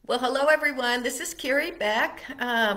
Well, hello everyone. This is Carrie back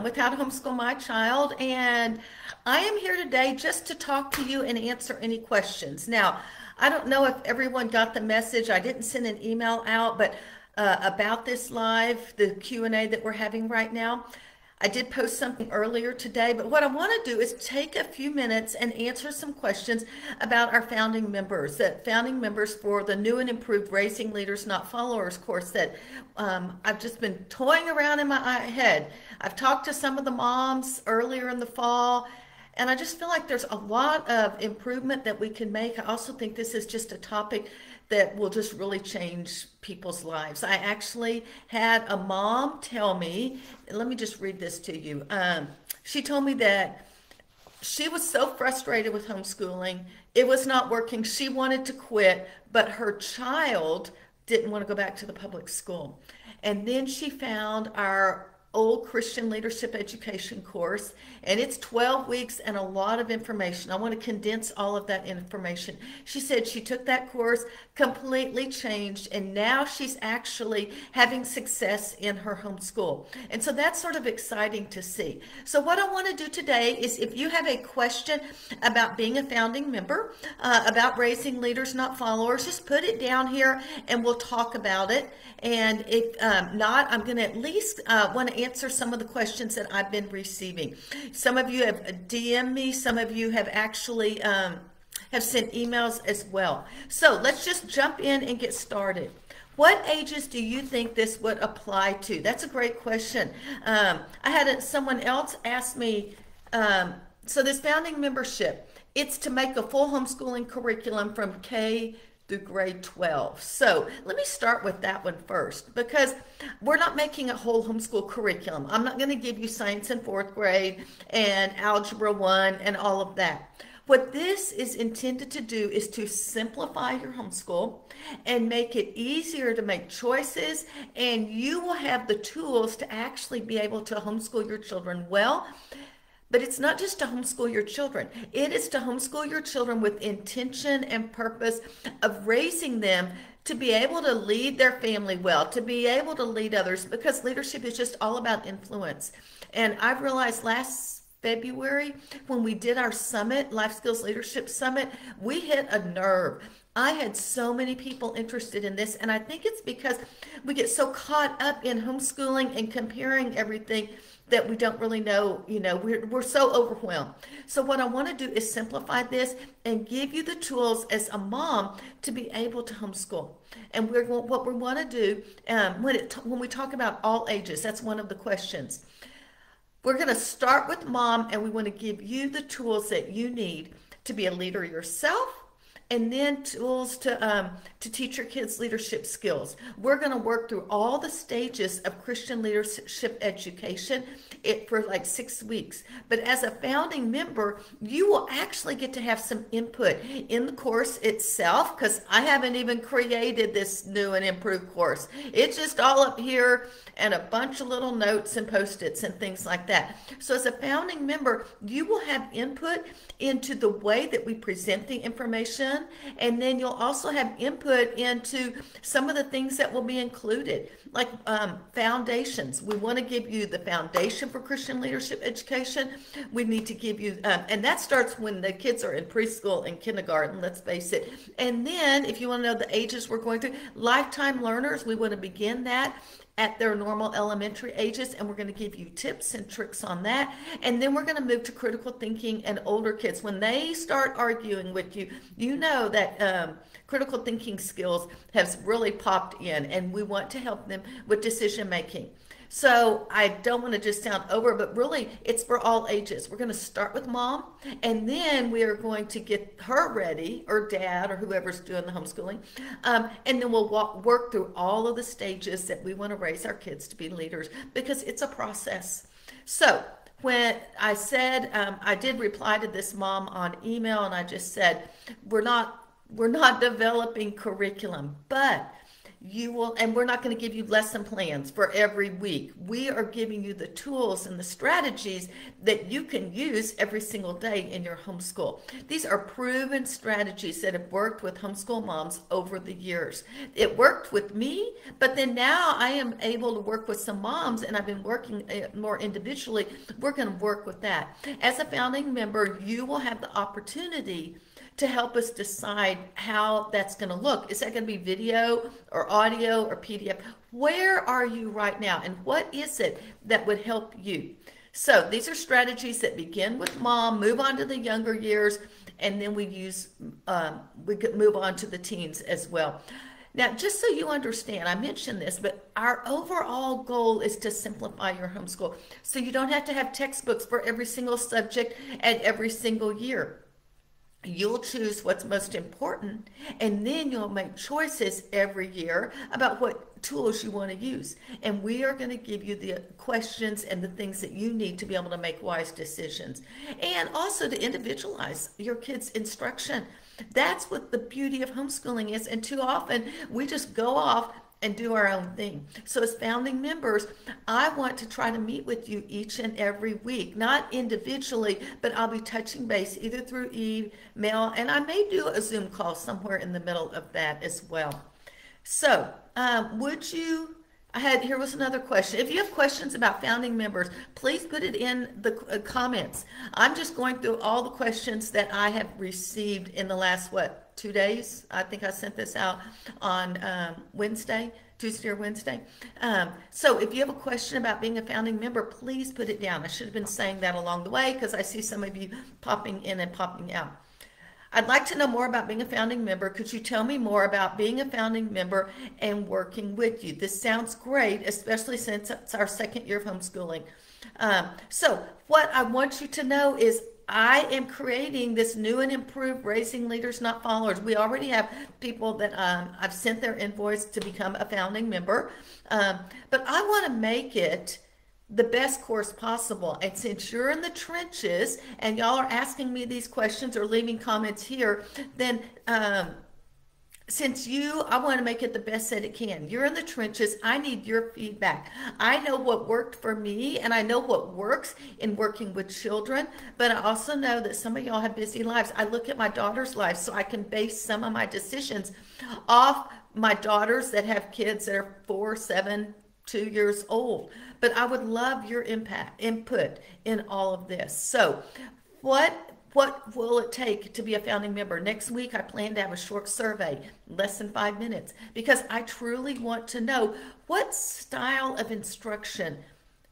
with How to Homeschool My Child, and I am here today just to talk to you and answer any questions. Now, I don't know if everyone got the message. I didn't send an email out, but about this live, the Q&A that we're having right now. I did post something earlier today, but what I want to do is take a few minutes and answer some questions about our founding members, the founding members for the new and improved Raising Leaders Not Followers course that I've just been toying around in my head. I've talked to some of the moms earlier in the fall, and I just feel like there's a lot of improvement that we can make. I also think this is just a topic that will just really change people's lives. I actually had a mom tell me, let me just read this to you. She told me that she was so frustrated with homeschooling. It was not working. She wanted to quit, but her child didn't want to go back to the public school. And then she found our old Christian leadership education course, and it's 12 weeks and a lot of information. I want to condense all of that information. She said she took that course, completely changed, and now she's actually having success in her homeschool. And so that's sort of exciting to see. So what I want to do today is, if you have a question about being a founding member, about raising leaders, not followers, just put it down here and we'll talk about it. And if not, I'm going to at least want to answer some of the questions that I've been receiving. Some of you have DM'd me. Some of you have actually have sent emails as well. So let's just jump in and get started. What ages do you think this would apply to? That's a great question. I had someone else ask me, so this founding membership, it's to make a full homeschooling curriculum from K through grade 12. So let me start with that one first, because we're not making a whole homeschool curriculum. I'm not going to give you science in fourth grade and algebra 1 and all of that. What this is intended to do is to simplify your homeschool and make it easier to make choices, and you will have the tools to actually be able to homeschool your children well. But it's not just to homeschool your children. It is to homeschool your children with intention and purpose of raising them to be able to lead their family well, to be able to lead others, because leadership is just all about influence. And I've realized last February, when we did our summit, Life Skills Leadership Summit, we hit a nerve. I had so many people interested in this, and I think it's because we get so caught up in homeschooling and comparing everything that we don't really know, we're so overwhelmed. So what I want to do is simplify this and give you the tools as a mom to be able to homeschool. And what we want to do, when we talk about all ages, that's one of the questions. We're going to start with mom, and we want to give you the tools that you need to be a leader yourself, and then tools to teach your kids leadership skills. We're going to work through all the stages of Christian leadership education for like 6 weeks. But as a founding member, you will actually get to have some input in the course itself, because I haven't even created this new and improved course. It's just all up here and a bunch of little notes and post-its and things like that. So as a founding member, you will have input into the way that we present the information, and then you'll also have input into some of the things that will be included, like foundations. We want to give you the foundation for Christian leadership education. We need to give you, and that starts when the kids are in preschool and kindergarten, let's face it. And then if you want to know the ages we're going through, lifetime learners, we want to begin that at their normal elementary ages, and we're going to give you tips and tricks on that. And then we're going to move to critical thinking and older kids. When they start arguing with you, you know that critical thinking skills have really popped in, and we want to help them with decision making. So I don't want to just sound over, but really it's for all ages. We're going to start with mom, and then we are going to get her ready, or dad, or whoever's doing the homeschooling. And then we'll work through all of the stages that we want to raise our kids to be leaders, because it's a process. So when I said, I did reply to this mom on email, and I just said, we're not developing curriculum, but you will, and we're not going to give you lesson plans for every week. We are giving you the tools and the strategies that you can use every single day in your homeschool. These are proven strategies that have worked with homeschool moms over the years. It worked with me, but then now I am able to work with some moms, and I've been working more individually. We're going to work with that. As a founding member, you will have the opportunity to help us decide how that's going to look. Is that going to be video or audio or PDF? Where are you right now, and what is it that would help you? So these are strategies that begin with mom, move on to the younger years, and then we could move on to the teens as well. Now, just so you understand, I mentioned this, but our overall goal is to simplify your homeschool so you don't have to have textbooks for every single subject and every single year. You'll choose what's most important, and then you'll make choices every year about what tools you want to use. And we are going to give you the questions and the things that you need to be able to make wise decisions, and also to individualize your kids' instruction. That's what the beauty of homeschooling is. And too often we just go off and do our own thing. So as founding members, I want to try to meet with you each and every week, not individually, but I'll be touching base either through email, and I may do a Zoom call somewhere in the middle of that as well. So here was another question. If you have questions about founding members, please put it in the comments. I'm just going through all the questions that I have received in the last, 2 days? I think I sent this out on Tuesday or Wednesday. So if you have a question about being a founding member, please put it down. I should have been saying that along the way because I see some of you popping in and popping out. I'd like to know more about being a founding member. Could you tell me more about being a founding member and working with you? This sounds great, especially since it's our second year of homeschooling. So what I want you to know is I am creating this new and improved Raising Leaders, Not Followers. We already have people that I've sent their invoice to become a founding member, but I want to make it the best course possible. And since you're in the trenches and y'all are asking me these questions or leaving comments here, then I want to make it the best that it can. You're in the trenches. I need your feedback. I know what worked for me, and I know what works in working with children, but I also know that some of y'all have busy lives. I look at my daughter's life, so I can base some of my decisions off my daughters that have kids that are 4, 7, 2 years old. But I would love your input in all of this. So what will it take to be a founding member? Next week, I plan to have a short survey, less than 5 minutes, because I truly want to know what style of instruction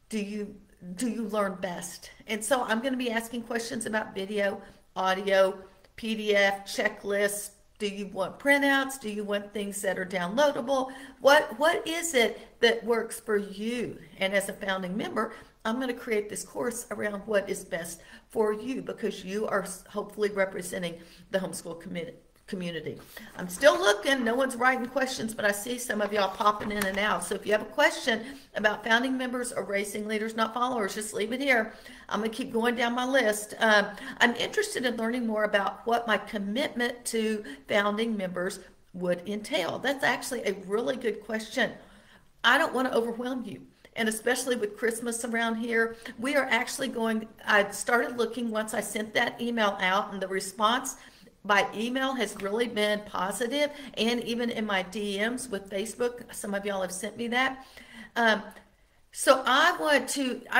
do you learn best. And so I'm going to be asking questions about video, audio, PDF, checklists. Do you want printouts? Do you want things that are downloadable? What is it that works for you? And as a founding member, I'm going to create this course around what is best for you because you are hopefully representing the homeschool community. I'm still looking. No one's writing questions, but I see some of y'all popping in and out. So if you have a question about founding members or Raising Leaders, Not Followers, just leave it here. I'm going to keep going down my list. I'm interested in learning more about what my commitment to founding members would entail. That's actually a really good question. I don't want to overwhelm you. And especially with Christmas around here, we are actually I started looking once I sent that email out, and the response by email has really been positive, and even in my DMs with Facebook, some of y'all have sent me that. So I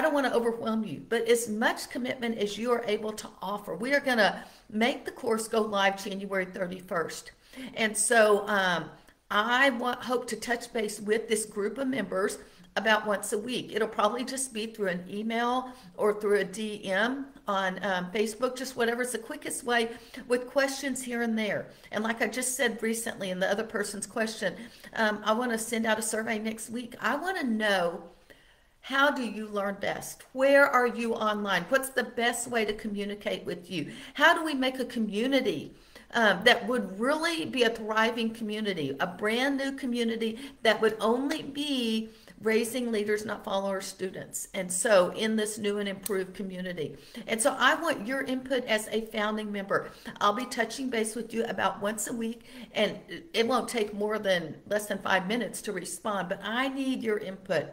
don't want to overwhelm you, but as much commitment as you are able to offer. We are going to make the course go live January 31st. And so I hope to touch base with this group of members about once a week. It'll probably just be through an email or through a DM on Facebook, just whatever's the quickest way, with questions here and there. And like I just said recently in the other person's question, I want to send out a survey next week. I want to know, how do you learn best? Where are you online? What's the best way to communicate with you? How do we make a community that would really be a thriving community, a brand new community that would only be raising leaders, not followers, students. And so in this new and improved community. And so I want your input as a founding member. I'll be touching base with you about once a week, and it won't take less than 5 minutes to respond, but I need your input.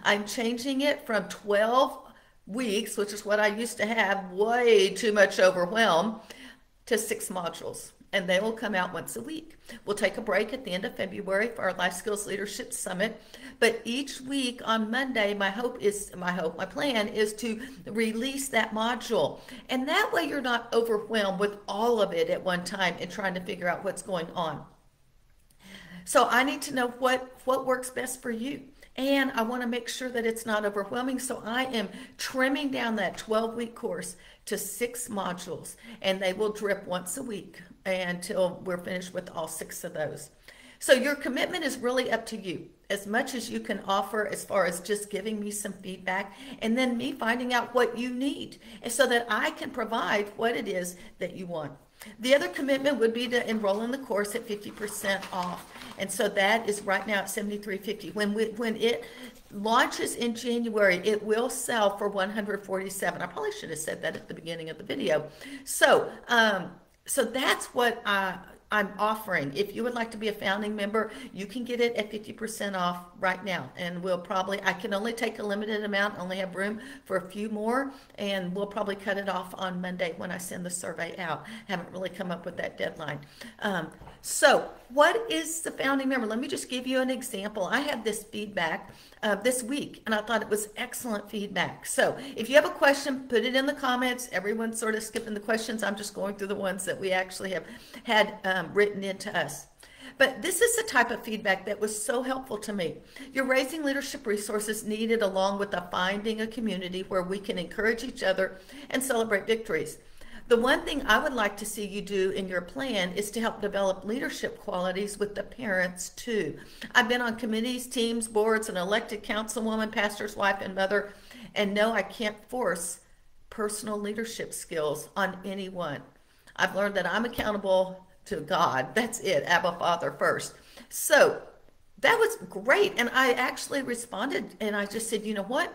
I'm changing it from 12 weeks, which is what I used to have, way too much overwhelm, to 6 modules. And they will come out once a week. We'll take a break at the end of February for our Life Skills Leadership Summit. But each week on Monday, my plan is to release that module. And that way you're not overwhelmed with all of it at one time and trying to figure out what's going on. So I need to know what works best for you. And I want to make sure that it's not overwhelming. So I am trimming down that 12-week course to 6 modules, and they will drip once a week until we're finished with all 6 of those. So your commitment is really up to you, as much as you can offer as far as just giving me some feedback and then me finding out what you need, and so that I can provide what it is that you want. The other commitment would be to enroll in the course at 50% off. And so that is right now at $73.50. When it launches in January, it will sell for $147. I probably should have said that at the beginning of the video. So that's what I'm offering. If you would like to be a founding member, you can get it at 50% off right now. And I can only take a limited amount, only have room for a few more, and we'll probably cut it off on Monday when I send the survey out. Haven't really come up with that deadline. So what is the founding member? Let me just give you an example. I had this feedback this week, and I thought it was excellent feedback. So if you have a question, put it in the comments. Everyone's sort of skipping the questions. I'm just going through the ones that we actually have had written into us. But this is the type of feedback that was so helpful to me. You're raising leadership resources needed along with finding a community where we can encourage each other and celebrate victories. The one thing I would like to see you do in your plan is to help develop leadership qualities with the parents too. I've been on committees, teams, boards, an elected councilwoman, pastor's wife, and mother, and no, I can't force personal leadership skills on anyone. I've learned that I'm accountable to God. That's it, Abba Father first. So that was great. And I actually responded and I just said, you know what?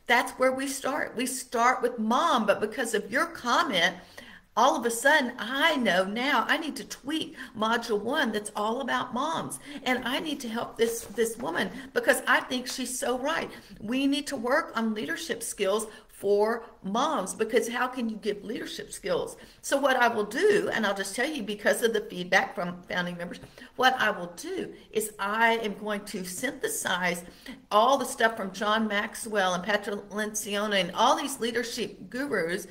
That's where we start. We start with mom, but because of your comment, all of a sudden, I know now I need to tweak module 1 that's all about moms. And I need to help this woman because I think she's so right. We need to work on leadership skills for moms, because how can you give leadership skills? So what I will do, and I'll just tell you because of the feedback from founding members, what I will do is I am going to synthesize all the stuff from John Maxwell and Patrick Lencioni and all these leadership gurus,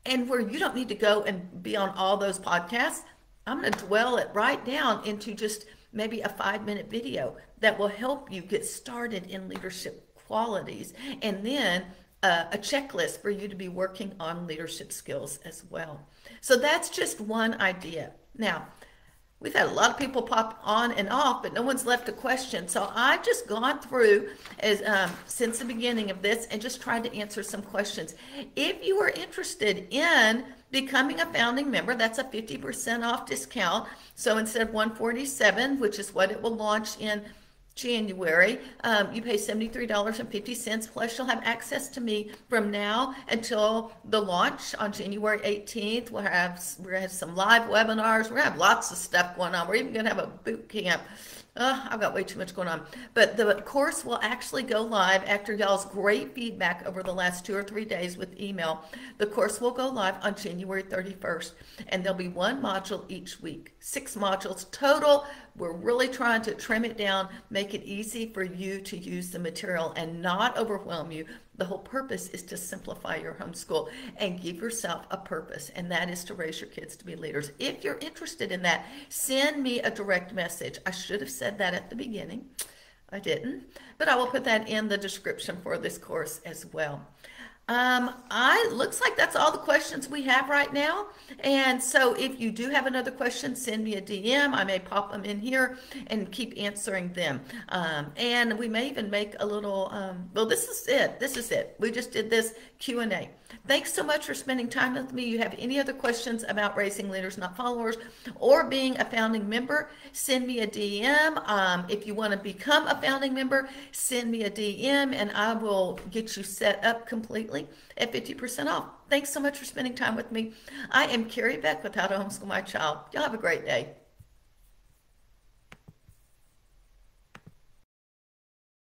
and where you don't need to go and be on all those podcasts, I'm going to dwell it right down into just maybe a 5-minute video that will help you get started in leadership qualities, and then a checklist for you to be working on leadership skills as well. So that's just one idea. Now, we've had a lot of people pop on and off, but no one's left a question. So I've just gone through since the beginning of this and just tried to answer some questions. If you are interested in becoming a founding member, that's a 50% off discount. So instead of $147, which is what it will launch in January, you pay $73.50, plus you'll have access to me from now until the launch on January 18th. We're gonna have some live webinars. We're gonna have lots of stuff going on. We're even gonna have a boot camp. I've got way too much going on. But the course will actually go live after y'all's great feedback over the last 2 or 3 days with email. The course will go live on January 31st, and there'll be 1 module each week, 6 modules total. We're really trying to trim it down, make it easy for you to use the material and not overwhelm you. The whole purpose is to simplify your homeschool and give yourself a purpose, and that is to raise your kids to be leaders. If you're interested in that, send me a direct message. I should have said that at the beginning. I didn't, but I will put that in the description for this course as well. Looks like that's all the questions we have right now. And so if you do have another question, send me a DM. I may pop them in here and keep answering them. And we may even make a little, well, this is it. We just did this Q&A. Thanks so much for spending time with me. You have any other questions about raising leaders, not followers, or being a founding member, send me a DM. If you want to become a founding member, send me a DM and I will get you set up completely at 50% off. Thanks so much for spending time with me. I am Carrie Beck with How to Homeschool My Child. Y'all have a great day.